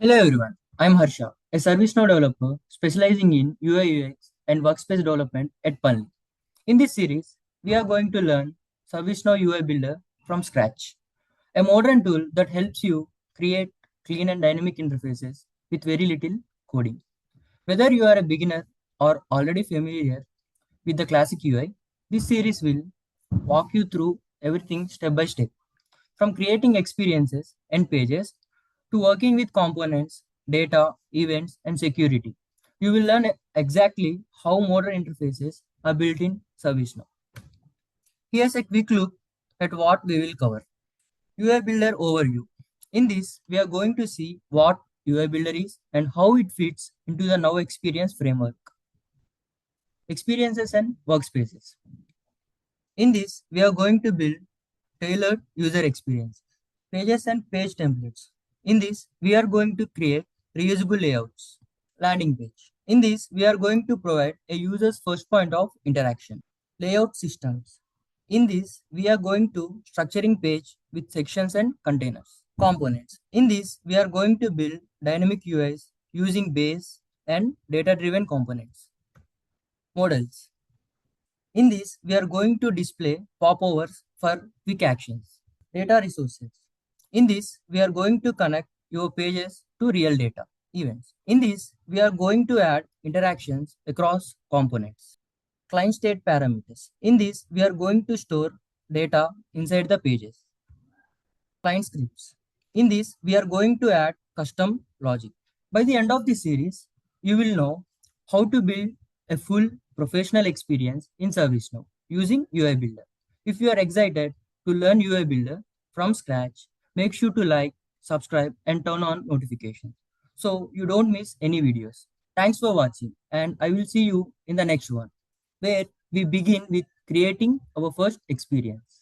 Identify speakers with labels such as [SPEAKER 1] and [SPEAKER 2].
[SPEAKER 1] Hello everyone, I'm Harsha, a ServiceNow developer specializing in UI UX and workspace development at Punley. In this series, we are going to learn ServiceNow UI Builder from scratch, a modern tool that helps you create clean and dynamic interfaces with very little coding. Whether you are a beginner or already familiar with the classic UI, this series will walk you through everything step by step, from creating experiences and pages to working with components, data, events, and security. You will learn exactly how modern interfaces are built in ServiceNow. Here's a quick look at what we will cover. UI Builder overview. In this, we are going to see what UI Builder is and how it fits into the Now Experience framework. Experiences and workspaces. In this, we are going to build tailored user experience, pages and page templates. In this, we are going to create reusable layouts, landing page. In this, we are going to provide a user's first point of interaction, layout systems. In this, we are going to structuring page with sections and containers, components. In this, we are going to build dynamic UIs using base and data-driven components, models. In this, we are going to display popovers for quick actions. Data resources. In this, we are going to connect your pages to real data events. In this, we are going to add interactions across components. Client state parameters. In this, we are going to store data inside the pages. Client scripts. In this, we are going to add custom logic. By the end of this series, you will know how to build a full professional experience in ServiceNow using UI Builder. If you are excited to learn UI Builder from scratch, make sure to like, subscribe, and turn on notifications so you don't miss any videos. Thanks for watching, and I will see you in the next one where we begin with creating our first experience.